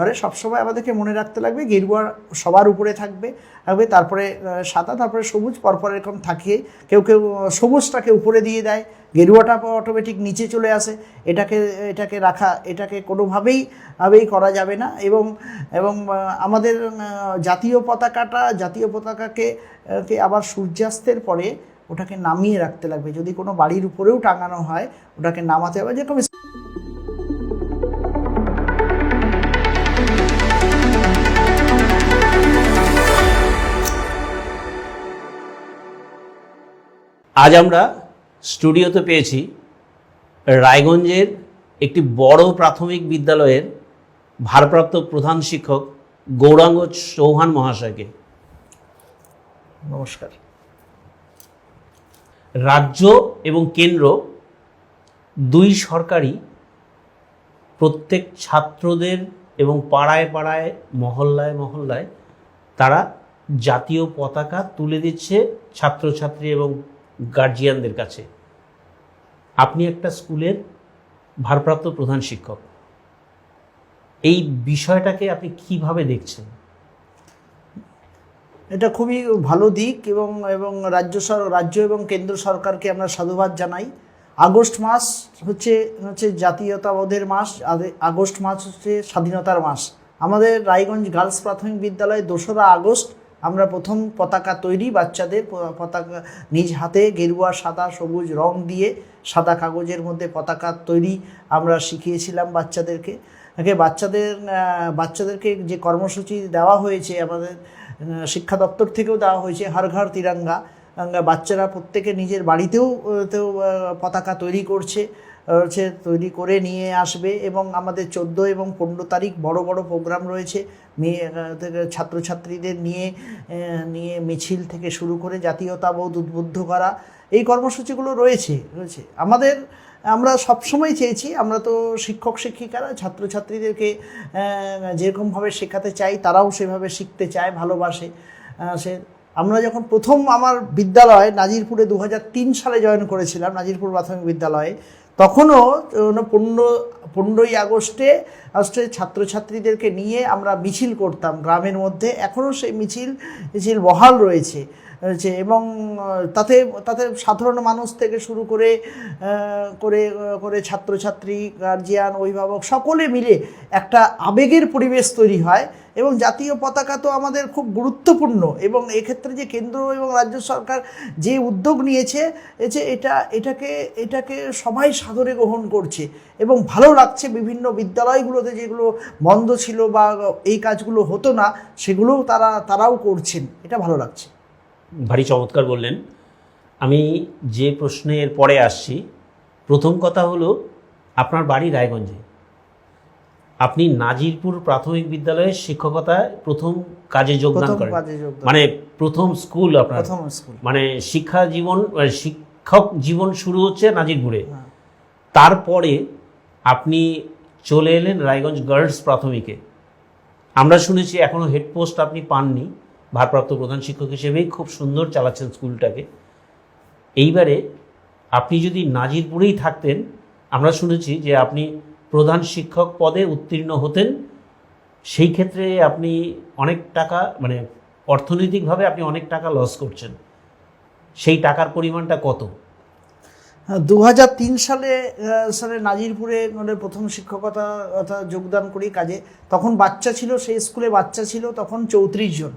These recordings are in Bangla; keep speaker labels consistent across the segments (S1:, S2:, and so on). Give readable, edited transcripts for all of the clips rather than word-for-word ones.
S1: ধরে সবসময় আমাদেরকে মনে রাখতে লাগবে গেরুয়া সবার উপরে থাকবে, তারপরে সাদা, তারপরে সবুজ, পরপর এরকম থাকে। কেউ কেউ সবুজটাকে উপরে দিয়ে দেয়, গেরুয়াটা অটোমেটিক নিচে চলে আসে। এটাকে রাখা, এটাকে কোনোভাবেই করা যাবে না। এবং এবং আমাদের জাতীয় পতাকাকে আবার সূর্যাস্তের পরে ওটাকে নামিয়ে রাখতে লাগবে। যদি কোনো বাড়ির উপরেও টাঙানো হয় ওটাকে নামাতে হবে। যেরকম
S2: আজ আমরা স্টুডিওতে পেয়েছি রায়গঞ্জের একটি বড় প্রাথমিক বিদ্যালয়ের ভারপ্রাপ্ত প্রধান শিক্ষক গৌরাঙ্গ চৌহান মহাশয়কে।
S1: নমস্কার।
S2: রাজ্য এবং কেন্দ্র দুই সরকারই প্রত্যেক ছাত্রদের এবং পাড়ায় পাড়ায় মহল্লায় মহল্লায় তারা জাতীয় পতাকা তুলে দিচ্ছে ছাত্রছাত্রী এবং গার্জিয়ানদের কাছে। আপনি একটা স্কুলের ভারপ্রাপ্ত প্রধান শিক্ষক, এই বিষয়টাকে আপনি কিভাবে দেখছেন?
S1: এটা খুবই ভালো দিক এবং রাজ্য এবং কেন্দ্র সরকারকে আমরা সাধুবাদ জানাই। আগস্ট মাস হচ্ছে জাতীয়তাবোধের মাস, আগস্ট মাস হচ্ছে স্বাধীনতার মাস। আমাদের রায়গঞ্জ গার্লস প্রাথমিক বিদ্যালয়ে 2রা আগস্ট আমরা প্রথম পতাকা তৈরি, বাচ্চাদের পতাকা নিজ হাতে গেরুয়া সাদা সবুজ রং দিয়ে সাদা কাগজের মধ্যে পতাকা তৈরি আমরা শিখিয়েছিলাম বাচ্চাদেরকে। বাচ্চাদেরকে যে কর্মসূচি দেওয়া হয়েছে আমাদের শিক্ষা দপ্তর থেকেও দেওয়া হয়েছে, হর ঘর তিরঙ্গা। বাচ্চারা প্রত্যেকে নিজের বাড়িতেও পতাকা তৈরি তৈরি করে নিয়ে আসবে। এবং আমাদের 14 এবং 15 তারিখ বড় বড় প্রোগ্রাম রয়েছে। ছাত্রছাত্রীদের নিয়ে মিছিল থেকে শুরু করে জাতীয়তাবোধ উদ্বুদ্ধ করা, এই কর্মসূচিগুলো রয়েছে। আমরা সবসময় চেয়েছি, আমরা তো শিক্ষক শিক্ষিকারা ছাত্রছাত্রীদেরকে যেরকমভাবে শেখাতে চাই তারাও সেভাবে শিখতে চায়, ভালোবাসে। আমরা যখন প্রথম আমার বিদ্যালয় নাজিরপুরে 2003 সালে জয়েন করেছিলাম, নাজিরপুর প্রাথমিক বিদ্যালয়ে, তখনও 15ই আগস্টে ছাত্রছাত্রীদেরকে নিয়ে আমরা মিছিল করতাম গ্রামের মধ্যে। এখনও সেই মিছিল বহাল রয়েছে এবং তাতে সাধারণ মানুষ থেকে শুরু করে ছাত্রছাত্রী, গার্জিয়ান, অভিভাবক সকলে মিলে একটা আবেগের পরিবেশ তৈরি হয়। এবং জাতীয় পতাকা তো আমাদের খুব গুরুত্বপূর্ণ, এবং এক্ষেত্রে যে কেন্দ্র এবং রাজ্য সরকার যে উদ্যোগ নিয়েছে এটাকে সবাই সাদরে গ্রহণ করছে এবং ভালো লাগছে। বিভিন্ন বিদ্যালয়গুলোতে যেগুলো বন্ধ ছিল বা এই কাজগুলো হতো না, সেগুলোও তারাও করছেন, এটা ভালো লাগছে।
S2: ভারী চমৎকার বললেন। আমি যে প্রশ্নের পরে আসছি, প্রথম কথা হলো আপনার বাড়ি রায়গঞ্জে, আপনি নাজিরপুর প্রাথমিক বিদ্যালয়ে শিক্ষকতায় প্রথম কাজে যোগদান করেন, মানে প্রথম স্কুল আপনার, মানে শিক্ষক জীবন শুরু হচ্ছে নাজিরপুরে। তারপরে আপনি চলে এলেন রায়গঞ্জ গার্লস প্রাথমিকে। আমরা শুনেছি এখনও হেডপোস্ট আপনি পাননি, ভারপ্রাপ্ত প্রধান শিক্ষক হিসেবেই খুব সুন্দর চালাচ্ছেন স্কুলটাকে। এইবারে আপনি যদি নাজিরপুরেই থাকতেন, আমরা শুনেছি যে আপনি প্রধান শিক্ষক পদে উত্তীর্ণ হতেন, সেই ক্ষেত্রে আপনি অনেক টাকা, মানে অর্থনৈতিকভাবে আপনি অনেক টাকা লস করছেন। সেই টাকার পরিমাণটা কত?
S1: 2003 সালে নাজিরপুরে প্রথম শিক্ষকতা যোগদান করি কাজে। তখন বাচ্চা ছিল, সেই স্কুলে বাচ্চা ছিল তখন 34 জন।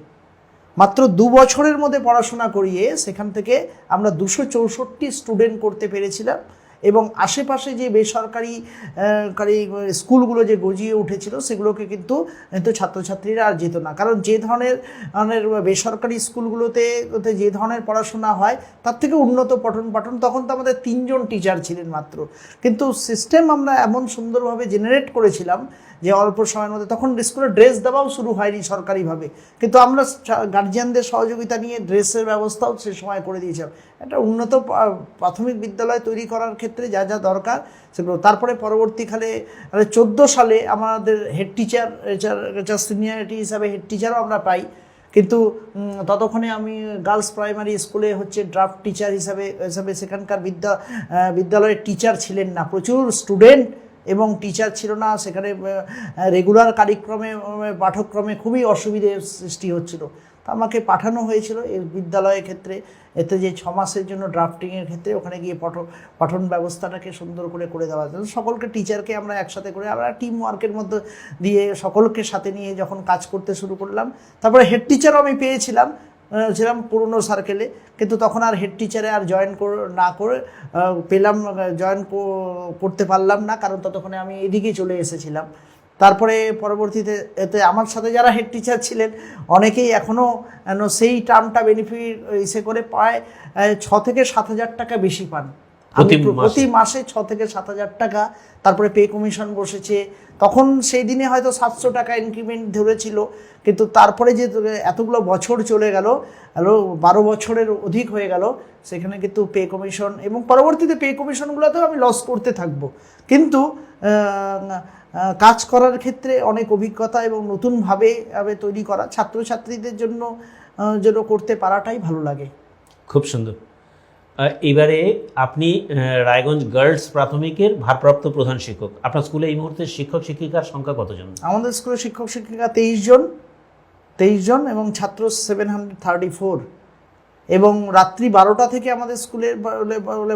S1: মাত্র 2 বছরের মধ্যে পড়াশোনা করিয়ে সেখান থেকে আমরা 264 স্টুডেন্ট করতে পেরেছিলাম। এবং আশেপাশে যে বেসরকারি স্কুলগুলো যে গজিয়ে উঠেছিল সেগুলোকে কিন্তু ছাত্রছাত্রীরা আর যেত না, কারণ যে ধরনের বেসরকারি স্কুলগুলোতে যে ধরনের পড়াশোনা হয় তার থেকে উন্নত পঠন পাঠন। তখন তো আমাদের 3 জন টিচার ছিলেন মাত্র, কিন্তু সিস্টেম আমরা এমন সুন্দরভাবে জেনারেট করেছিলাম যে অল্প সময়ের মধ্যে, তখন স্কুলে ড্রেস দেওয়াও শুরু হয়নি সরকারিভাবে, কিন্তু আমরা গার্জিয়ানদের সহযোগিতা নিয়ে ড্রেসের ব্যবস্থাও সে সময় করে দিয়েছিলাম। একটা উন্নত প্রাথমিক বিদ্যালয় তৈরি করার ক্ষেত্রে যা যা দরকার সেগুলো। তারপরে পরবর্তীকালে 14 সালে আমাদের হেড টিচার সিনিয়রিটি হিসাবে হেড টিচারও আমরা পাই। কিন্তু ততক্ষণে আমি গার্লস প্রাইমারি স্কুলে ড্রাফট টিচার হিসাবে সেখানকার বিদ্যালয়ের টিচার ছিলেন না, প্রচুর স্টুডেন্ট এবং টিচার ছিল না, সেখানে রেগুলার কারিক্রমে পাঠক্রমে খুবই অসুবিধের সৃষ্টি হচ্ছিল। তা আমাকে পাঠানো হয়েছিল এই বিদ্যালয়ের ক্ষেত্রে, এতে যে 6 মাসের জন্য ড্রাফটিংয়ের ক্ষেত্রে ওখানে গিয়ে পঠন ব্যবস্থাটাকে সুন্দর করে দেওয়া যায়। সকলকে টিচারকে আমরা একসাথে করে আমরা টিম ওয়ার্কের মধ্যে দিয়ে সকলকে সাথে নিয়ে যখন কাজ করতে শুরু করলাম, তারপরে হেড টিচারও আমি পেয়েছিলাম ছিলাম পুরনো সার্কেলে, কিন্তু তখন আর হেড টিচারে আর জয়েন না করে জয়েন করতে পারলাম না, কারণ ততক্ষণে আমি এদিকেই চলে এসেছিলাম। তারপরে পরবর্তীতে এতে আমার সাথে যারা হেড টিচার ছিলেন অনেকেই এখনও সেই টার্মটা বেনিফিট ইসে করে প্রায় 6 থেকে 7 হাজার টাকা বেশি পান প্রতি মাসে, 6 থেকে 7 হাজার টাকা। তারপরে পে কমিশন বসেছে, তখন সেই দিনে হয়তো 700 টাকা ইনক্রিমেন্ট ধরেছিল, কিন্তু তারপরে যে এতগুলো বছর চলে গেল, 12 বছরের অধিক হয়ে গেল, সেখানে কিন্তু পে কমিশন এবং পরবর্তীতে পে কমিশনগুলোতেও আমি লস করতে থাকবো, কিন্তু কাজ করার ক্ষেত্রে অনেক অভিজ্ঞতা এবং নতুনভাবে তৈরি করা ছাত্রছাত্রীদের জন্য যেন করতে পারাটাই ভালো লাগে।
S2: খুব সুন্দর। এবারে আপনি রায়গঞ্জ গার্লস প্রাথমিকের ভারপ্রাপ্ত প্রধান শিক্ষক। আপনার স্কুলে এই মুহূর্তে শিক্ষক শিক্ষিকার সংখ্যা কতজন?
S1: আমাদের স্কুলে শিক্ষক শিক্ষিকা 23 জন এবং ছাত্র 734, এবং রাত্রি 12টা থেকে আমাদের স্কুলের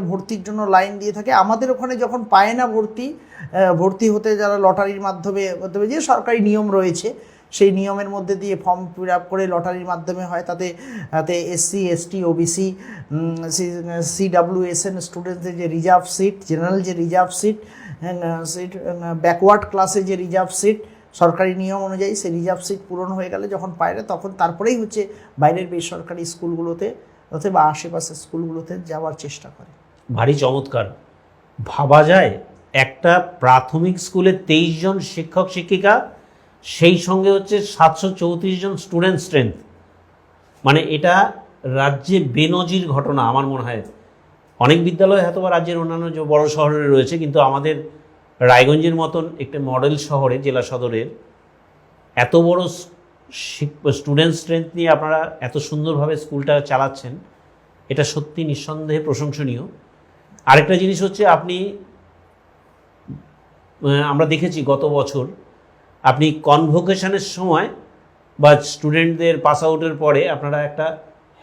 S1: ভর্তির জন্য লাইন দিয়ে থাকে। আমাদের ওখানে যখন পায় না ভর্তি হতে, যারা লটারির মাধ্যমে যে সরকারি নিয়ম রয়েছে সেই নিয়মের মধ্যে দিয়ে ফর্ম ফিল আপ করে লটারির মাধ্যমে হয়, তাতে SC ST OBC CWSN স্টুডেন্টদের যে রিজার্ভ সিট, জেনারেল যে রিজার্ভ সিট, ব্যাকওয়ার্ড ক্লাসে যে রিজার্ভ সিট সরকারি নিয়ম অনুযায়ী, সেই রিজার্ভ সিট পূরণ হয়ে গেলে যখন পায় না, তখন তারপরেই হচ্ছে বাইরের বেসরকারি স্কুলগুলোতে অথবা আশেপাশের স্কুলগুলোতে যাওয়ার চেষ্টা করে।
S2: ভারী চমৎকার। ভাবা যায় একটা প্রাথমিক স্কুলে 23 জন শিক্ষক শিক্ষিকা, সেই সঙ্গে হচ্ছে 734 জন স্টুডেন্ট স্ট্রেংথ, মানে এটা রাজ্যে বেনজির ঘটনা। আমার মনে হয় অনেক বিদ্যালয় হয়তো বা রাজ্যের অন্যান্য যে বড় শহরে রয়েছে, কিন্তু আমাদের রায়গঞ্জের মতন একটা মডেল শহরে, জেলা সদরের এত বড় স্টুডেন্ট স্ট্রেংথ নিয়ে আপনারা এত সুন্দরভাবে স্কুলটা চালাচ্ছেন, এটা সত্যি নিঃসন্দেহে প্রশংসনীয়। আরেকটা জিনিস হচ্ছে, আমরা দেখেছি গত বছর আপনি কনভোকেশনের সময় বা স্টুডেন্টদের পাস আউটের পরে আপনারা একটা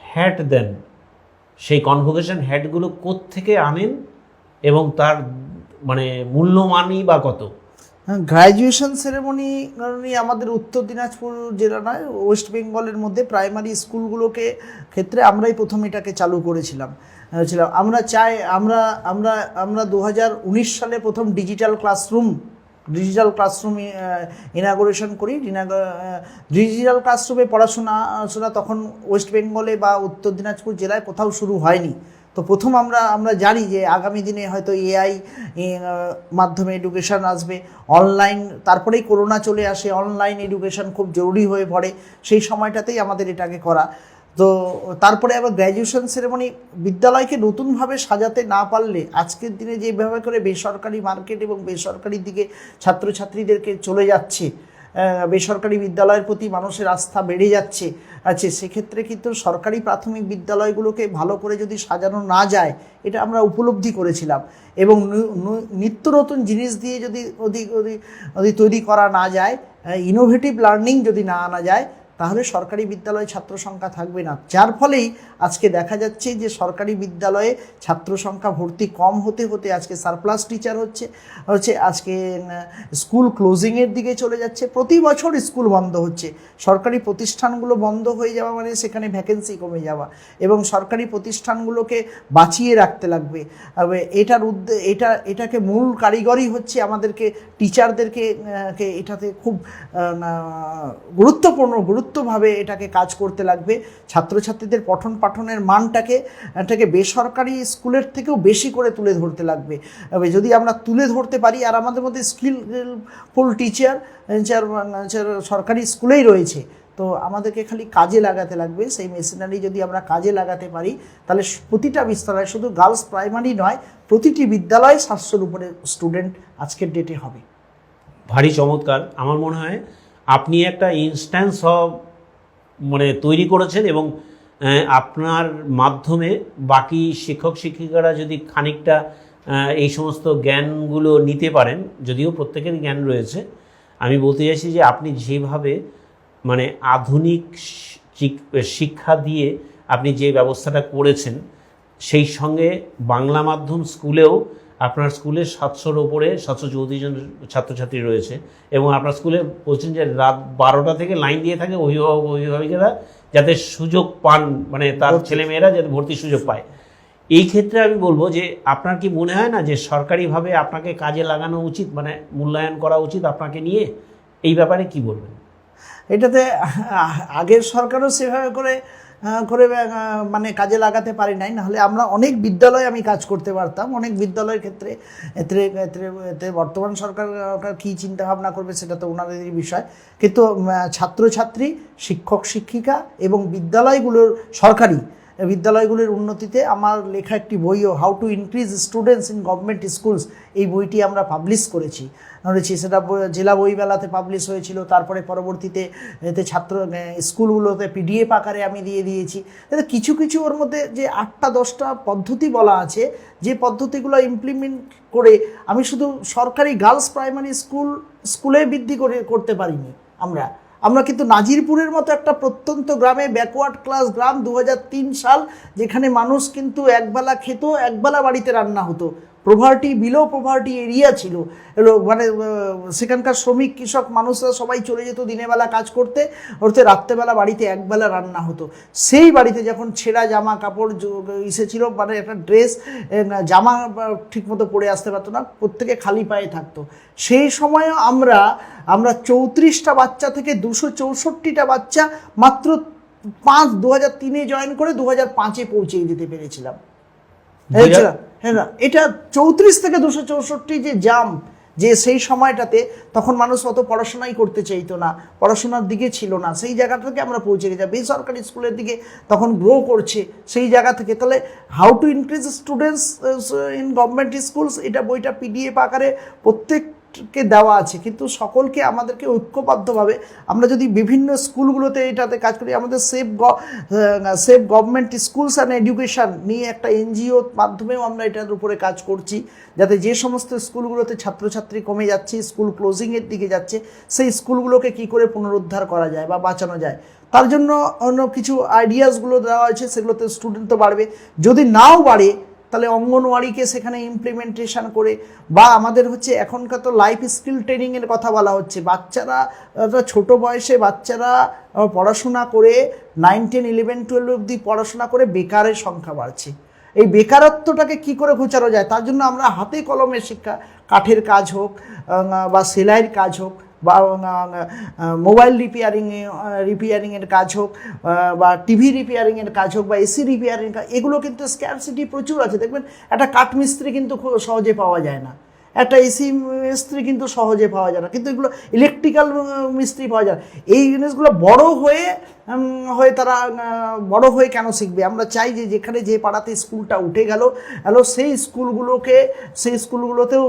S2: হ্যাট দেন। সেই কনভোকেশন হ্যাটগুলো কোত্থেকে আনেন এবং তার মানে মূল্যমানই বা কত?
S1: গ্র্যাজুয়েশন সেরেমনি আমাদের উত্তর দিনাজপুর জেলা নয়, ওয়েস্ট বেঙ্গলের মধ্যে প্রাইমারি স্কুলগুলোকে ক্ষেত্রে আমরাই প্রথম এটাকে চালু করেছিলাম। আমরা চাই আমরা 2019 সালে প্রথম ডিজিটাল ক্লাসরুম ইনাগুরেশন করি। ডিজিটাল ক্লাসরুমে পড়াশোনা তখন ওয়েস্ট বেঙ্গলে বা উত্তর দিনাজপুর জেলায় কোথাও শুরু হয়নি। তো প্রথম আমরা জানি যে আগামী দিনে হয়তো AI মাধ্যমে এডুকেশন আসবে, অনলাইন, তারপরেই করোনা চলে আসে, অনলাইন এডুকেশন খুব জরুরি হয়ে পড়ে, সেই সময়টাতেই আমাদের এটাকে করা। তো তারপরে আবার গ্র্যাজুয়েশন সেরেমনি বিদ্যালয়কে নতুনভাবে সাজাতে না পারলে আজকের দিনে যেভাবে করে বেসরকারি মার্কেট এবং বেসরকারির দিকে ছাত্রছাত্রীদেরকে চলে যাচ্ছে, বেসরকারি বিদ্যালয়ের প্রতি মানুষের আস্থা বেড়ে যাচ্ছে সেক্ষেত্রে কিন্তু সরকারি প্রাথমিক বিদ্যালয়গুলোকে ভালো করে যদি সাজানো না যায়, এটা আমরা উপলব্ধি করেছিলাম, এবং নিত্য নতুন জিনিস দিয়ে যদি তৈরি করা না যায়, ইনোভেটিভ লার্নিং যদি না আনা যায়, তাহলে সরকারি বিদ্যালয়ে ছাত্র সংখ্যা থাকবে না। যার ফলেই আজকে দেখা যাচ্ছে যে সরকারি বিদ্যালয়ে ছাত্র সংখ্যা ভর্তি কম হতে হতে আজকে সারপ্লাস টিচার হচ্ছে আজকে স্কুল ক্লোজিংয়ের দিকে চলে যাচ্ছে। প্রতি বছর স্কুল বন্ধ হচ্ছে, সরকারি প্রতিষ্ঠানগুলো বন্ধ হয়ে যাওয়া মানে সেখানে ভ্যাকেন্সি কমে যাওয়া, এবং সরকারি প্রতিষ্ঠানগুলোকে বাঁচিয়ে রাখতে লাগবে। এটাকে মূল কারিগরি হচ্ছে আমাদেরকে টিচারদেরকে এটাতে খুব গুরুত্বভাবে এটাকে কাজ করতে লাগবে। ছাত্রছাত্রীদের পঠন পাঠনের মানটাকে বেসরকারি স্কুলের থেকেও বেশি করে তুলে ধরতে লাগবে। যদি আমরা তুলে ধরতে পারি, আর আমাদের মধ্যে স্কিলফুল টিচার সরকারি স্কুলেই রয়েছে, তো আমাদেরকে খালি কাজে লাগাতে লাগবে। সেই মেশিনারি যদি আমরা কাজে লাগাতে পারি, তাহলে প্রতিটা বিদ্যালয়, শুধু গার্লস প্রাইমারি নয়, প্রতিটি বিদ্যালয়ে 700-র উপরে স্টুডেন্ট আজকের ডেটে হবে।
S2: ভারী চমৎকার। আমার মনে হয় আপনি একটা ইনস্ট্যান্স তৈরি করেছেন, এবং আপনার মাধ্যমে বাকি শিক্ষক শিক্ষিকারা যদি খানিকটা এই সমস্ত জ্ঞানগুলো নিতে পারেন, যদিও প্রত্যেকের জ্ঞান রয়েছে। আমি বলতে চাইছি যে আপনি যেভাবে মানে আধুনিক শিক্ষা দিয়ে আপনি যে ব্যবস্থাটা করেছেন, সেই সঙ্গে বাংলা মাধ্যম স্কুলেও আপনার স্কুলে 700-র ওপরে 734 জন ছাত্রছাত্রী রয়েছে, এবং আপনার স্কুলে বলছেন যে রাত 12টা থেকে লাইন দিয়ে থাকে অভিভাবিকেরা যাতে সুযোগ পান, মানে তার ছেলেমেয়েরা যাতে ভর্তির সুযোগ পায়। এই ক্ষেত্রে আমি বলবো যে আপনার কি মনে হয় না যে সরকারিভাবে আপনাকে কাজে লাগানো উচিত, মানে মূল্যায়ন করা উচিত আপনাকে নিয়ে? এই ব্যাপারে কি বলবেন?
S1: এটাতে আগের সরকারও সেভাবে করে করে মানে কাজে লাগাতে পারি নাই, নাহলে আমরা অনেক বিদ্যালয়ে আমি কাজ করতে পারতাম। অনেক বিদ্যালয়ের ক্ষেত্রে এতে বর্তমান সরকার কী চিন্তাভাবনা করবে সেটা তো ওনাদেরই বিষয়, কিন্তু ছাত্রছাত্রী, শিক্ষক শিক্ষিকা এবং বিদ্যালয়গুলোর সরকারি বিদ্যালয়গুলির উন্নতিতে আমার লেখা একটি বইও, how to increase students in government schools, এই বইটি আমরা পাবলিশ করেছি। সেটা জেলা বইমেলাতে পাবলিশ হয়েছিল, তারপরে পরবর্তীতে এতে ছাত্র স্কুলগুলোতে PDF আকারে আমি দিয়ে দিয়েছি। এতে কিছু কিছু ওর মধ্যে যে 8টা-10টা পদ্ধতি বলা আছে, যে পদ্ধতিগুলো ইমপ্লিমেন্ট করে আমি শুধু সরকারি গার্লস প্রাইমারি স্কুলে বৃদ্ধি করতে পারিনি। আমরা কিন্তু নাজিরপুরের মতো একটা প্রত্যন্ত গ্রামে, ব্যাকওয়ার্ড ক্লাস গ্রাম, 2003 সাল, যেখানে মানুষ কিন্তু একবেলা খেত, একবেলা বাড়িতে রান্না হতো, বিলো প্রভার্টি এরিয়া ছিল, মানে সেখানকার শ্রমিক কৃষক মানুষরা সবাই চলে যেত দিনের বেলা কাজ করতে, রাত্রেবেলা বাড়িতে একবেলা রান্না হতো। সেই বাড়িতে যখন ছেঁড়া জামা কাপড় এসেছিল, মানে একটা ড্রেস জামা ঠিকমতো পরে আসতে পারতো না, প্রত্যেকে খালি পায়ে থাকতো। সেই সময়ও আমরা 34টা বাচ্চা থেকে 264টা বাচ্চা মাত্র 2003-এ জয়েন করে 2005-এ পৌঁছে দিতে পেরেছিলাম। হ্যাঁ, এটা 34 থেকে 264 যে জাম্প, যে সেই সময়টাতে তখন মানুষ অত পড়াশোনাই করতে চাইতো না, পড়াশোনার দিকে ছিল না, সেই জায়গা থেকে আমরা পৌঁছে গেছি। বেসরকারি স্কুলের দিকে তখন গ্রো করছে সেই জায়গা থেকে। তাহলে how to increase students in government schools, এটা বইটা PDF আকারে প্রত্যেককে দেওয়া আছে, কিন্তু সকলকে আমাদেরকে ঐক্যবদ্ধভাবে আমরা যদি বিভিন্ন স্কুলগুলোতে এটাতে কাজ করি, আমাদের safe government schools and education নিয়ে একটা NGO মাধ্যমেও আমরা এটার উপরে কাজ করছি, যাতে যে সমস্ত স্কুলগুলোতে ছাত্রছাত্রী কমে যাচ্ছে, স্কুল ক্লোজিংয়ের দিকে যাচ্ছে, সেই স্কুলগুলোকে কি করে পুনরুদ্ধার করা যায় বা বাঁচানো যায়, তার জন্য অন্য কিছু আইডিয়াসগুলো দেওয়া হয়েছে। সেগুলোতে স্টুডেন্ট তো বাড়বে, যদি নাও বাড়ে তাহলে অঙ্গনওয়াড়িকে সেখানে ইমপ্লিমেন্টেশন করে, বা আমাদের এখনকার তো লাইফ স্কিল ট্রেনিংয়ের কথা বলা হচ্ছে। বাচ্চারা ছোট বয়সে বাচ্চারা পড়াশোনা করে 9, 10, 11, 12 অবধি পড়াশোনা করে বেকারের সংখ্যা বাড়ছে। এই বেকারত্বটাকে কি করে ঘোচানো যায়, তার জন্য আমরা হাতে কলমের শিক্ষা, কাঠের কাজ হোক বা সেলাইয়ের কাজ হোক, বা মোবাইল রিপেয়ারিংয়ের কাজ হোক, বা TV রিপেয়ারিংয়ের কাজ হোক, বা AC রিপেয়ারিং কাজ, এগুলো কিন্তু স্ক্যারসিটি প্রচুর আছে। দেখবেন একটা কাঠমিস্ত্রি কিন্তু খুব সহজে পাওয়া যায় না, একটা AC মিস্ত্রি কিন্তু সহজে পাওয়া যায় না, কিন্তু এগুলো ইলেকট্রিক্যাল মিস্ত্রি পাওয়া যায়। এই জিনিসগুলো বড় হয়ে তারা বড় হয়ে কেন শিখবে? আমরা চাই যে যেখানে যে পাড়াতে স্কুলটা উঠে গেল সেই স্কুলগুলোতেও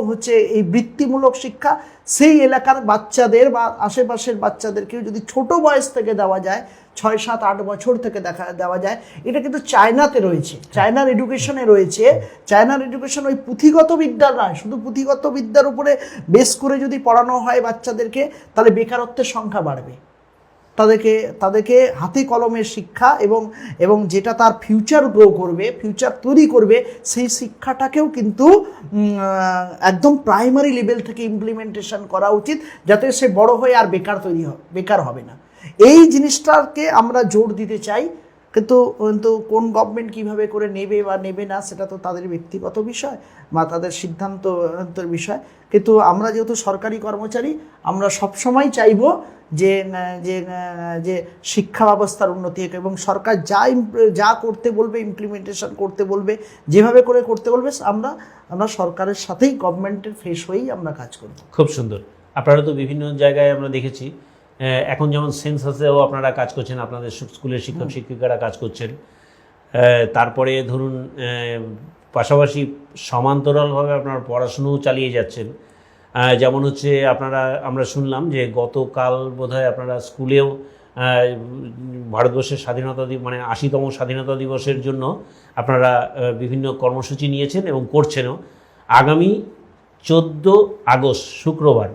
S1: এই বৃত্তিমূলক শিক্ষা সেই এলাকার বাচ্চাদের বা আশেপাশের বাচ্চাদেরকেও যদি ছোট বয়স থেকে দেওয়া যায়, 6, 7, 8 বছর থেকে দেওয়া যায়। এটা কিন্তু চায়নাতে রয়েছে, চায়নার এডুকেশনে রয়েছে। চায়নার এডুকেশন ওই পুঁথিগত বিদ্যা নয়, শুধু পুঁথিগত বিদ্যার উপরে বেস করে যদি পড়ানো হয় বাচ্চাদেরকে, তাহলে বেকারত্বের সংখ্যা বাড়বে। তাদেরকে হাতে কলমের শিক্ষা এবং যেটা তার ফিউচার গ্রো করবে, ফিউচার তৈরি করবে, সেই শিক্ষাটাকেও কিন্তু একদম প্রাইমারি লেভেল থেকে ইমপ্লিমেন্টেশন করা উচিত, যাতে সে বড় হয়ে আর বেকার হবে না। এই জিনিসটাকে আমরা জোর দিতে চাই, কিন্তু কোন গভর্নমেন্ট কীভাবে করে নেবে বা নেবে না সেটা তো তাদের ব্যক্তিগত বিষয় বা তাদের সিদ্ধান্তের বিষয়। কিন্তু আমরা যেহেতু সরকারি কর্মচারী, আমরা সবসময় চাইব যে শিক্ষা ব্যবস্থার উন্নতি হোক, এবং সরকার যা করতে বলবে, ইমপ্লিমেন্টেশন করতে বলবে, যেভাবে করে করতে বলবে, আমরা সরকারের সাথেই গভর্নমেন্টের ফেস হয়েই আমরা কাজ করব।
S2: খুব সুন্দর। আপনারা তো বিভিন্ন জায়গায় আমরা দেখেছি, এখন যেমন সেন্সাসেও আপনারা কাজ করছেন, আপনাদের স্কুলের শিক্ষক শিক্ষিকারা কাজ করছেন, তারপরে ধরুন পাশাপাশি সমান্তরালভাবে আপনারা পড়াশুনোও চালিয়ে যাচ্ছেন। যেমন আমরা শুনলাম যে গতকাল বোধহয় আপনারা স্কুলেও ভারতবর্ষের স্বাধীনতা মানে 80তম স্বাধীনতা দিবসের জন্য আপনারা বিভিন্ন কর্মসূচি নিয়েছেন এবং করছেনও। আগামী 14 আগস্ট শুক্রবার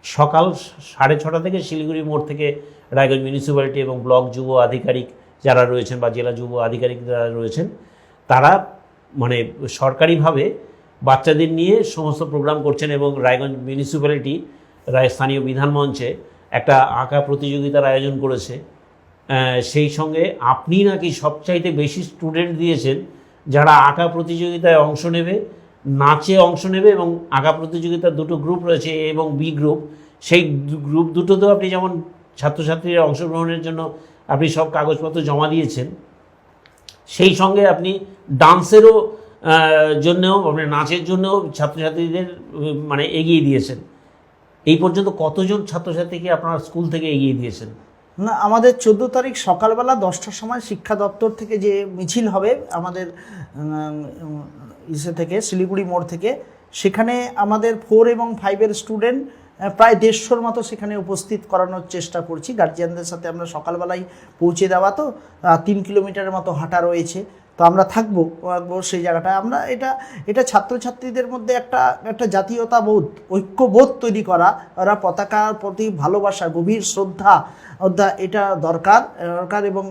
S2: সকাল 6:30 থেকে শিলিগুড়ি মোড় থেকে রায়গঞ্জ মিউনিসিপ্যালিটি এবং ব্লক যুব আধিকারিক যারা রয়েছেন বা জেলা যুব আধিকারিক যারা রয়েছেন, তারা মানে সরকারিভাবে বাচ্চাদের নিয়ে সমস্ত প্রোগ্রাম করছেন এবং রায়গঞ্জ মিউনিসিপ্যালিটি স্থানীয় বিধান মঞ্চে একটা আঁকা প্রতিযোগিতার আয়োজন করেছে। সেই সঙ্গে আপনি নাকি সবচাইতে বেশি স্টুডেন্ট দিয়েছেন যারা আঁকা প্রতিযোগিতায় অংশ নেবে, নাচে অংশ নেবে, এবং আঁকা প্রতিযোগিতার দুটো গ্রুপ রয়েছে, এ এবং বি গ্রুপ। সেই গ্রুপ দুটোতেও আপনি যেমন ছাত্রছাত্রীরা অংশগ্রহণের জন্য আপনি সব কাগজপত্র জমা দিয়েছেন, সেই সঙ্গে আপনি ডান্সেরও জন্যও মানে নাচের জন্যও ছাত্রছাত্রীদের মানে এগিয়ে দিয়েছেন। এই পর্যন্ত কতজন ছাত্রছাত্রীকে আপনার স্কুল থেকে এগিয়ে দিয়েছেন?
S1: না, আমাদের 14 তারিখ সকালবেলা 10টার সময় শিক্ষা দপ্তর থেকে যে মিছিল হবে আমাদের ইসে থেকে শিলিগুড়ি মোড় থেকে, সেখানে আমাদের 4 এবং 5-এর স্টুডেন্ট প্রায় 150-র মতো সেখানে উপস্থিত করানোর চেষ্টা করছি। গার্জিয়ানদের সাথে আমরা সকালবেলায় পৌঁছে দেওয়া, তো 3 কিলোমিটারের মতো হাঁটা রয়েছে, তো আমরা থাকবো সেই জায়গাটায়। আমরা এটা ছাত্রছাত্রীদের মধ্যে একটা জাতীয়তাবোধ, ঐক্যবোধ তৈরি করা, ওরা পতাকার প্রতি ভালোবাসা, গভীর শ্রদ্ধা এটা দরকার, এবং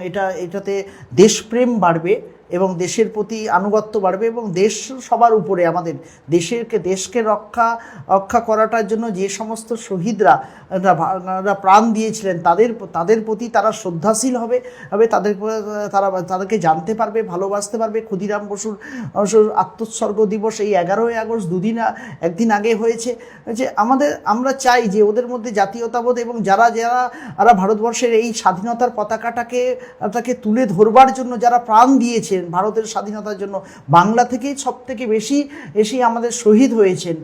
S1: এটাতে দেশপ্রেম বাড়বে এবং দেশের প্রতি আনুগত্য বাড়বে, এবং দেশ সবার উপরে। আমাদের দেশকে রক্ষা করাটার জন্য যে সমস্ত শহীদরা প্রাণ দিয়েছিলেন তাদের প্রতি তারা শ্রদ্ধাশীল হবে, তাদেরকে জানতে পারবে, ভালোবাসতে পারবে। ক্ষুদিরাম বসুর আত্মোৎসর্গ দিবস এই 11ই আগস্ট একদিন আগে হয়েছে। যে আমরা চাই যে ওদের মধ্যে জাতীয়তাবোধ, এবং যারা ভারতবর্ষের এই স্বাধীনতার পতাকাটাকে তুলে ধরবার জন্য যারা প্রাণ দিয়েছেন ভারতের স্বাধীনতার জন্য, বাংলা থেকেই সব থেকে বেশি আমাদের শহীদ হয়েছেন,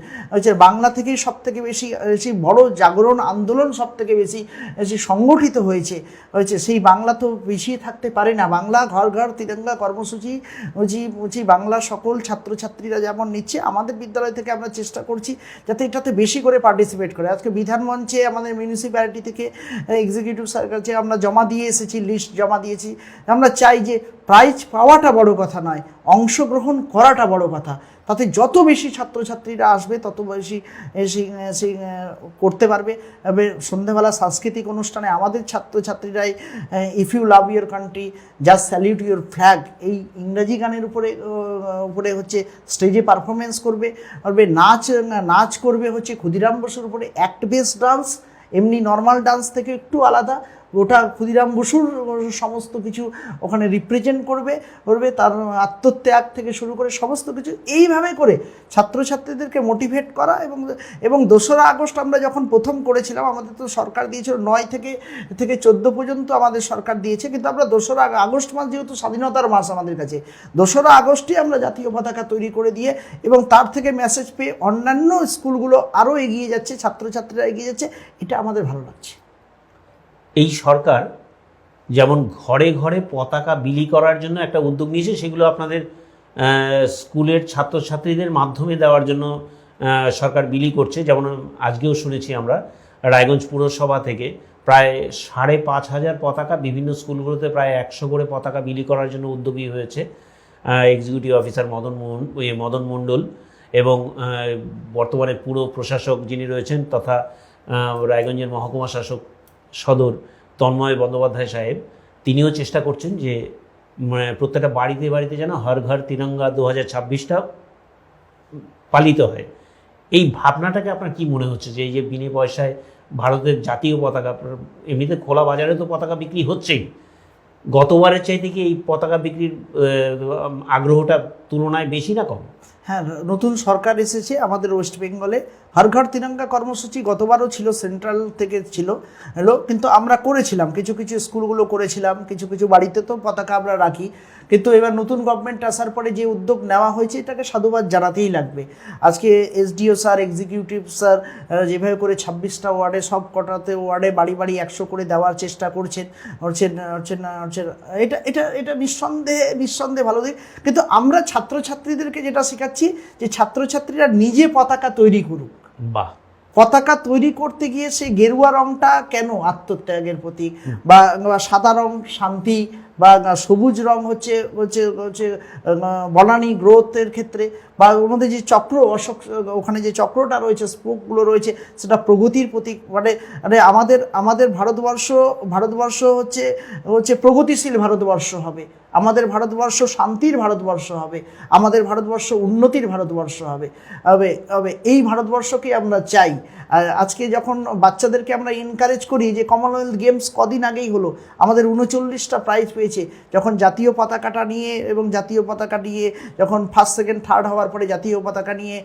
S1: বাংলা থেকেই সব থেকে বেশি বড় জাগরণ আন্দোলন সব থেকে বেশি সংগঠিত হয়েছে। সেই বাংলা তো পিছিয়ে থাকতে পারে না। বাংলা ঘর ঘর তিরঙ্গা কর্মসূচি বাংলা সকল ছাত্রছাত্রীরা যেমন নিচ্ছে, আমাদের বিদ্যালয় থেকে আমরা চেষ্টা করছি যাতে এটাতে বেশি করে পার্টিসিপেট করে। আজকে বিধান মঞ্চে আমাদের মিউনিসিপ্যালিটি থেকে এক্সিকিউটিভ স্যারের কাছে আমরা জমা দিয়ে এসেছি, লিস্ট জমা দিয়েছি। আমরা চাই যে প্রাইজ পাওয়াটা বড় কথা নয়, অংশগ্রহণ করাটা বড় কথা। তাতে যত বেশি ছাত্রছাত্রীরা আসবে তত বেশি করতে পারবে। সন্ধ্যেবেলা সাংস্কৃতিক অনুষ্ঠানে আমাদের ছাত্রছাত্রীরাই if you love your country just salute your flag এই ইংরাজি গানের উপরে হচ্ছে স্টেজে পারফরমেন্স করবে, নাচ করবে হচ্ছে ক্ষুদিরাম বসুর উপরে অ্যাক্ট বেসড ডান্স, এমনি নর্মাল ডান্স থেকে একটু আলাদা। ওটা ক্ষুদিরাম বসুর সমস্ত কিছু ওখানে রিপ্রেজেন্ট করবে, তার আত্মত্যাগ থেকে শুরু করে সমস্ত কিছু এইভাবে করে ছাত্রছাত্রীদেরকে মোটিভেট করা। এবং 2রা আগস্ট আমরা যখন প্রথম করেছিলাম, আমাদের তো সরকার দিয়েছিল 9 থেকে 14 পর্যন্ত আমাদের সরকার দিয়েছে, কিন্তু আমরা 2রা আগস্ট মাস যেহেতু স্বাধীনতার মাস আমাদের কাছে, 2রা আগস্টই আমরা জাতীয় পতাকা তৈরি করে দিয়ে এবং তার থেকে মেসেজ পেয়ে অন্যান্য স্কুলগুলো আরও এগিয়ে যাচ্ছে, ছাত্রছাত্রীরা এগিয়ে যাচ্ছে, এটা আমাদের ভালো লাগছে।
S2: এই সরকার যেমন ঘরে ঘরে পতাকা বিলি করার জন্য একটা উদ্যোগ নিয়েছে, সেগুলো আপনাদের স্কুলের ছাত্রছাত্রীদের মাধ্যমে দেওয়ার জন্য সরকার বিলি করছে। যেমন আজকেও শুনেছি আমরা রায়গঞ্জ পুরসভা থেকে প্রায় 5,500 পতাকা বিভিন্ন স্কুলগুলোতে প্রায় 100 করে পতাকা বিলি করার জন্য উদ্যোগী হয়েছে এক্সিকিউটিভ অফিসার মদন মণ্ডল এবং বর্তমানে পুরো প্রশাসক যিনি রয়েছেন তথা রায়গঞ্জের মহকুমা শাসক সদর তন্ময় বন্দ্যোপাধ্যায় সাহেব, তিনিও চেষ্টা করছেন যে প্রত্যেকটা বাড়িতে বাড়িতে যেন হর ঘর তিরঙ্গা 2026টা পালিত হয়। এই ভাবনাটাকে আপনার কি মনে হচ্ছে যে এই যে বিনে পয়সায় ভারতের জাতীয় পতাকা, এমনিতে খোলা বাজারে তো পতাকা বিক্রি হচ্ছেই, গতবারের চাইতে কি এই পতাকা বিক্রির আগ্রহটা তুলনায় বেশি না কম?
S1: হ্যাঁ, নতুন সরকার এসেছে আমাদের ওয়েস্ট বেঙ্গলে। হর ঘর তিরঙ্গা কর্মসূচি গতবারও ছিল, সেন্ট্রাল থেকে ছিল, কিন্তু আমরা করেছিলাম, কিছু স্কুলগুলো করেছিলাম, কিছু বাড়িতে তো পতাকা আমরা রাখি। কিন্তু এবার নতুন গভর্নমেন্ট আসার পরে যে উদ্যোগ নেওয়া হয়েছে এটাকে সাধুবাদ জানাতেই লাগবে। আজকে এসডিও স্যার, এক্সিকিউটিভ স্যার যেভাবে করে 26টা ওয়ার্ডে সব কটাতে ওয়ার্ডে বাড়ি 100 করে দেওয়ার চেষ্টা করছেন, এটা নিঃসন্দেহে ভালো দিক। কিন্তু আমরা ছাত্রছাত্রীদেরকে যেটা শেখাচ্ছি যে ছাত্রছাত্রীরা নিজে পতাকা তৈরি করুক।
S2: বাহ।
S1: পতাকা তৈরি করতে গিয়ে সেই গেরুয়া রংটা কেন আত্মত্যাগের প্রতীক, বা সাদা রং শান্তি, বা সবুজ রং হচ্ছে হচ্ছে হচ্ছে বনানী গ্রোথের ক্ষেত্রে, বা ওর মধ্যে যে চক্র অশোক, ওখানে যে চক্রটা রয়েছে, স্পোকগুলো রয়েছে, সেটা প্রগতির প্রতীক। মানে মানে আমাদের ভারতবর্ষ হচ্ছে প্রগতিশীল ভারতবর্ষ হবে, আমাদের ভারতবর্ষ শান্তির ভারতবর্ষ হবে, আমাদের ভারতবর্ষ উন্নতির ভারতবর্ষ হবে হবে এই ভারতবর্ষকে আমরা চাই। আর আজকে যখন বাচ্চাদেরকে আমরা এনকারেজ করি যে কমনওয়েলথ গেমস কদিন আগেই হলো, আমাদের 39টা প্রাইজ পেয়েছে, যখন জাতীয় পতাকাটা নিয়ে এবং জাতীয় পতাকা নিয়ে যখন ফার্স্ট সেকেন্ড থার্ড হওয়ার পরে জাতীয় পতাকা নিয়ে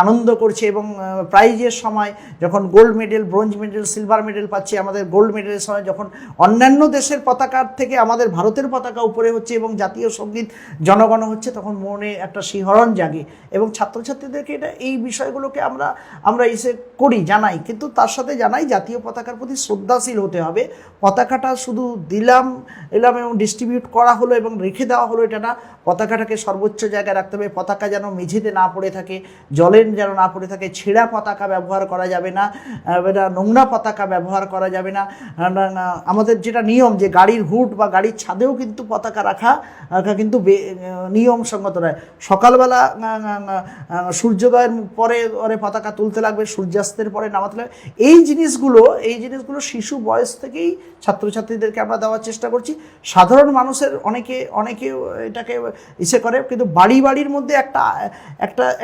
S1: আনন্দ করছে, এবং প্রাইজের সময় যখন gold medal, bronze medal, silver medal পাচ্ছে, আমাদের গোল্ড মেডেলের সময় যখন অন্যান্য দেশের পতাকার থেকে আমাদের ভারতের পতাকা উপরে হচ্ছে এবং জাতীয় সঙ্গীত জনগণ হচ্ছে, তখন মনে একটা শিহরণ জাগে। এবং ছাত্রছাত্রীদেরকে এই বিষয়গুলোকে আমরা এসে করি, জানাই, কিন্তু তার সাথে জানাই জাতীয় পতাকার প্রতি শ্রদ্ধাশীল হতে হবে। পতাকাটা শুধু এলাম এবং ডিস্ট্রিবিউট করা হলো এবং রেখে দেওয়া হলো, এটা না। পতাকাটাকে সর্বোচ্চ জায়গায় রাখতে হবে। পতাকা যেন মেঝেতে না পড়ে থাকে, জলের যেন না পড়ে থাকে, ছেঁড়া পতাকা ব্যবহার করা যাবে না, নোংরা পতাকা ব্যবহার করা যাবে না। আমাদের যেটা নিয়ম যে গাড়ির হুড বা গাড়ির ছাদেও কিন্তু পতাকা রাখা কিন্তু নিয়মসঙ্গত নয়। সকালবেলা সূর্যোদয়ের পরে পতাকা তুলতে লাগবে, সূর্যাস্তের পরে নামাতে লাগবে। এই জিনিসগুলো শিশু বয়স থেকেই ছাত্রছাত্রীদেরকে আমরা দেওয়ার চেষ্টা করছি। সাধারণ মানুষের অনেকে এটাকে করে, কিন্তু বাড়ির মধ্যে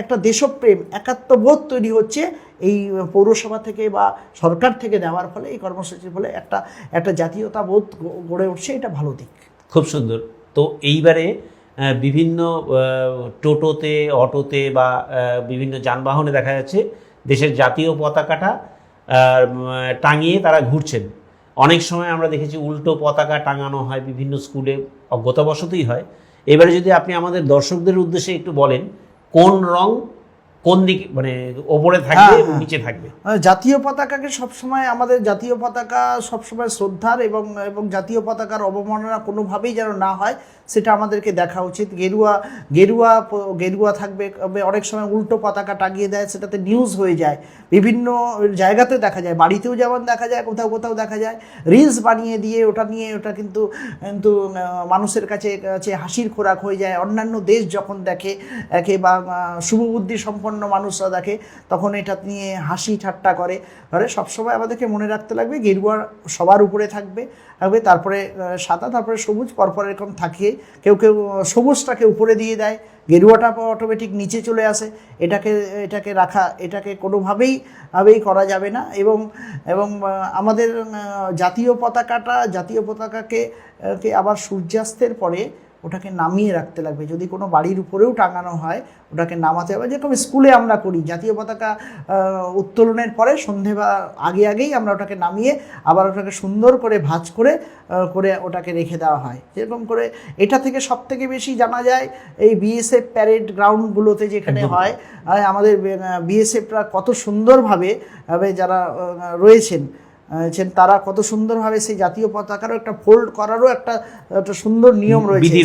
S1: একটা দেশপ্রেম, একাত্মবোধ তৈরি হচ্ছে এই পৌরসভা থেকে বা সরকার থেকে দেওয়ার ফলে, এই কর্মসূচির ফলে একটা জাতীয়তাবোধ গড়ে উঠছে। এটা ভালো দিক।
S2: খুব সুন্দর। তো এইবারে বিভিন্ন টোটোতে, অটোতে বা বিভিন্ন যানবাহনে দেখা যাচ্ছে দেশের জাতীয় পতাকাটা টাঙিয়ে তারা ঘুরছেন। অনেক সময় আমরা দেখেছি উল্টো পতাকা টাঙানো হয়, বিভিন্ন স্কুলে অজ্ঞতাবশতই হয়। এবারে যদি আপনি আমাদের দর্শকদের উদ্দেশ্যে একটু বলেন কোন রং কোন দিকে, মানে ওপরে থাকবে এবং নিচে থাকবে।
S1: জাতীয় পতাকাকে সবসময়, আমাদের জাতীয় পতাকা সবসময় শ্রদ্ধার এবং জাতীয় পতাকার অবমাননা কোনোভাবেই যেন না হয়, সেটা আমাদেরকে দেখা উচিত। গেরুয়া থাকবে। অনেক সময় উল্টো পতাকা টাঙিয়ে দেয়, সেটাতে নিউজ হয়ে যায়, বিভিন্ন জায়গাতে দেখা যায়, বাড়িতেও যেমন দেখা যায়, কোথাও দেখা যায়। রিলস বানিয়ে দিয়ে ওটা কিন্তু মানুষের কাছে হাসির খোরাক হয়ে যায়। অন্যান্য দেশ যখন দেখে বা শুভবুদ্ধি সম্পন্ন মানুষরা দেখে, তখন এটা নিয়ে হাসি ঠাট্টা করে। সবসময় আমাদেরকে মনে রাখতে লাগবে গেরুয়া সবার উপরে থাকবে, তারপরে সাদা, তারপরে সবুজ, পরপর এরকম থাকে। কেউ সবুজটাকে উপরে দিয়ে দেয়, গেরুয়াটা অটোমেটিক নিচে চলে আসে। এটাকে কোনোভাবেই করা যাবে না। এবং আমাদের জাতীয় পতাকাকে আবার সূর্যাস্তের পরে ওটাকে নামিয়ে রাখতে লাগবে। যদি কোনো বাড়ির উপরেও টাঙানো হয়, ওটাকে নামাতে হবে। যেরকম স্কুলে আমরা করি, জাতীয় পতাকা উত্তোলনের পরে সন্ধে বা আগেই আমরা ওটাকে নামিয়ে আবার ওটাকে সুন্দর করে ভাঁজ করে ওটাকে রেখে দেওয়া হয়। যেরকম করে এটা থেকে সবথেকে বেশি জানা যায় এই বিএসএফ প্যারেড গ্রাউন্ডগুলোতে যেখানে হয়, আমাদের বিএসএফরা কত সুন্দরভাবে যারা রয়েছেন তারা কত সুন্দরভাবে সেই জাতীয় পতাকারও একটা ফোল্ড করারও একটা সুন্দর নিয়ম রয়েছে,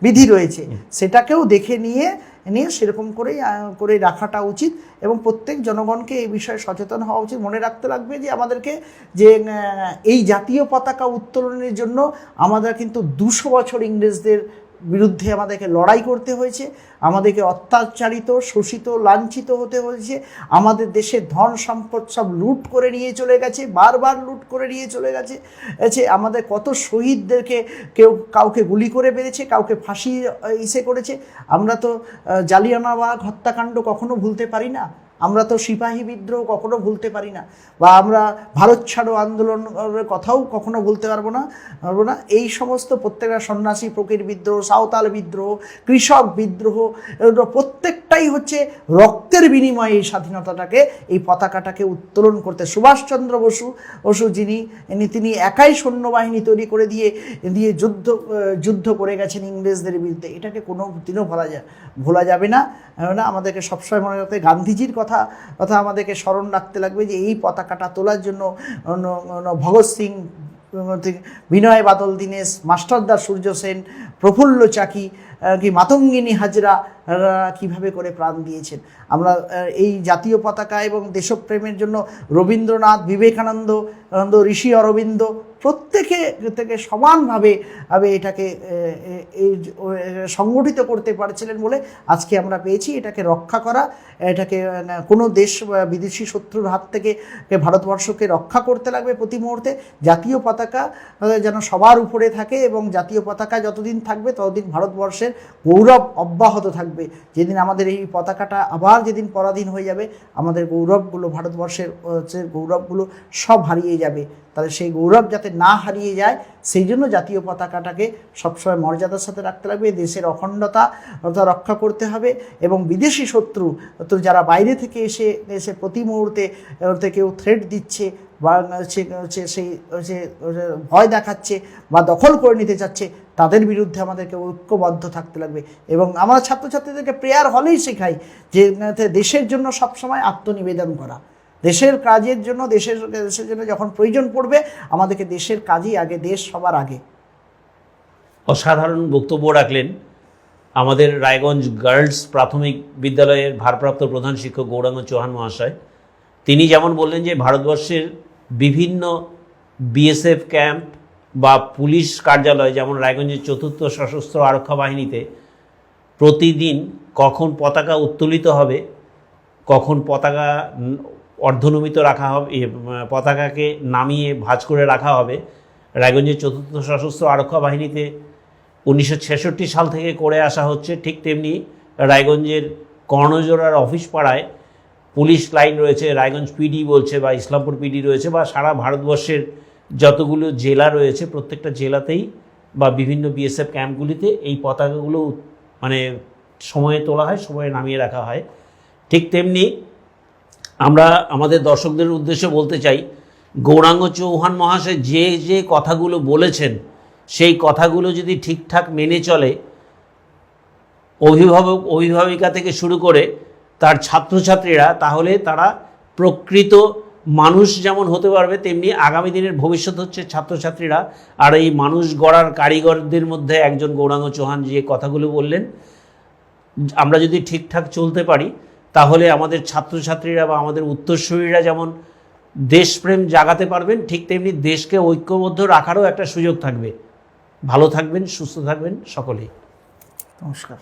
S1: বিধি রয়েছে। সেটাকেও দেখে নিয়ে সেরকম করে রাখাটা উচিত। এবং প্রত্যেক জনগণকে এই বিষয়ে সচেতন হওয়া উচিত। মনে রাখতে লাগবে যে আমাদেরকে এই জাতীয় পতাকা উত্তোলনের জন্য আমাদের কিন্তু 200 বছর ইংরেজদের বিরুদ্ধে আমাদেরকে লড়াই করতে হয়েছে, আমাদেরকে অত্যাচারিত, শোষিত, লাঞ্ছিত হতে হয়েছে। আমাদের দেশের ধন সম্পদ সব লুট করে নিয়ে চলে গেছে, বারবার লুট করে নিয়ে চলে গেছে। আমাদের কত শহীদদেরকে কাউকে গুলি করে মেরেছে, কাউকে ফাঁসি করেছে। আমরা তো জালিয়ানওয়ালাবাগ হত্যাকাণ্ড কখনো ভুলতে পারি না, আমরা তো সিপাহী বিদ্রোহ কখনো ভুলতে পারি না, বা আমরা ভারত ছাড়ো আন্দোলনের কথাও কখনো ভুলতে পারবো না। এই সমস্ত প্রত্যেকটা সন্ন্যাসী ফকির বিদ্রোহ, সাঁওতাল বিদ্রোহ, কৃষক বিদ্রোহ, প্রত্যেকটাই হচ্ছে রক্তের বিনিময়ে এই স্বাধীনতাটাকে, এই পতাকাটাকে উত্তোলন করতে সুভাষচন্দ্র বসু তিনি একাই সৈন্যবাহিনী তৈরি করে দিয়ে যুদ্ধ করে গেছেন ইংরেজদের বিরুদ্ধে। এটাকে কোনো দিনও ভোলা যাবে না। আমাদেরকে সবসময় মনে রাখতে, গান্ধীজির কথা আমাদেরকে স্মরণ রাখতে লাগবে যে এই পতাকাটা তোলার জন্য ভগৎ সিং, বিনয় বাদল দীনেশ, মাস্টারদা সূর্য সেন, প্রফুল্ল চাকি, কি মাতঙ্গিনী হাজরা কিভাবে করে প্রাণ দিয়েছেন। আমরা এই জাতীয় পতাকা এবং দেশপ্রেমের জন্য রবীন্দ্রনাথ, বিবেকানন্দ, ঋষি অরবিন্দ প্রত্যেকে থেকে সমানভাবে এটাকে সংগঠিত করতে পারছিলেন বলে আজকে আমরা পেয়েছি। এটাকে রক্ষা করা, এটাকে কোনো দেশ বিদেশি শত্রুর হাত থেকে ভারতবর্ষকে রক্ষা করতে লাগবে প্রতি মুহূর্তে। জাতীয় পতাকা যেন সবার উপরে থাকে এবং জাতীয় পতাকা যতদিন থাকবে ততদিন ভারতবর্ষের গৌরব অব্যাহত থাকবে। যেদিন আমাদের এই পতাকাটা আবার যেদিন পরাধীন হয়ে যাবে, আমাদের গৌরবগুলো, ভারতবর্ষের গৌরবগুলো সব হারিয়ে যাবে। তাহলে সেই গৌরব যাতে না হারিয়ে যায় সেই জন্য জাতীয় পতাকাটাকে সবসময় মর্যাদার সাথে রাখতে লাগবে। দেশের অখণ্ডতা রক্ষা করতে হবে এবং বিদেশি শত্রু যারা বাইরে থেকে এসে প্রতি মুহূর্তে কেউ থ্রেট দিচ্ছে বা সেই ভয় দেখাচ্ছে বা দখল করে নিতে চাচ্ছে, তাদের বিরুদ্ধে আমাদেরকে ঐক্যবদ্ধ থাকতে লাগবে। এবং আমরা ছাত্রছাত্রীদেরকে প্রেয়ার হলেই শেখাই যে দেশের জন্য সবসময় আত্মনিবেদন করা, দেশের কাজের জন্য, দেশের জন্য যখন প্রয়োজন পড়বে আমাদেরকে দেশের কাজই আগে, দেশ সবার আগে।
S2: অসাধারণ বক্তব্য রাখলেন আমাদের রায়গঞ্জ গার্লস প্রাথমিক বিদ্যালয়ের ভারপ্রাপ্ত প্রধান শিক্ষক গৌরাঙ্গ চৌহান মহাশয়। তিনি যেমন বললেন যে ভারতবর্ষের বিভিন্ন বিএসএফ ক্যাম্প বা পুলিশ কার্যালয়, যেমন রায়গঞ্জের ৪র্থ সশস্ত্র আরক্ষা বাহিনীতে প্রতিদিন কখন পতাকা উত্তোলিত হবে, কখন পতাকা অর্ধনমিত রাখা হবে, পতাকাকে নামিয়ে ভাঁজ করে রাখা হবে। রায়গঞ্জের ৪র্থ সশস্ত্র আরক্ষা বাহিনীতে 1966 সাল থেকে করে আসা হচ্ছে। ঠিক তেমনি রায়গঞ্জের কর্ণজোড়ার অফিস পাড়ায় পুলিশ লাইন রয়েছে, রায়গঞ্জ পিডি বলছে বা ইসলামপুর পিডি রয়েছে, বা সারা ভারতবর্ষের যতগুলো জেলা রয়েছে প্রত্যেকটা জেলাতেই বা বিভিন্ন বিএসএফ ক্যাম্পগুলিতে এই পতাকাগুলো মানে সময়ে তোলা হয়, সময়ে নামিয়ে রাখা হয়। ঠিক তেমনি আমরা আমাদের দর্শকদের উদ্দেশ্যে বলতে চাই, গৌরাঙ্গ চৌহান মহাশয় যে কথাগুলো বলেছেন সেই কথাগুলো যদি ঠিকঠাক মেনে চলে, অভিভাবিকা থেকে শুরু করে তার ছাত্রছাত্রীরা, তাহলে তারা প্রকৃত মানুষ যেমন হতে পারবে, তেমনি আগামী দিনের ভবিষ্যৎ হচ্ছে ছাত্রছাত্রীরা। আর এই মানুষ গড়ার কারিগরদের মধ্যে একজন গৌরাঙ্গ চৌহান যে কথাগুলো বললেন, আমরা যদি ঠিকঠাক চলতে পারি তাহলে আমাদের ছাত্রছাত্রীরা বা আমাদের উত্তরসূরিরা যেমন দেশপ্রেম জাগাতে পারবেন, ঠিক তেমনি দেশকে ঐক্যবদ্ধ রাখারও একটা সুযোগ থাকবে। ভালো থাকবেন, সুস্থ থাকবেন সকলেই।
S1: নমস্কার।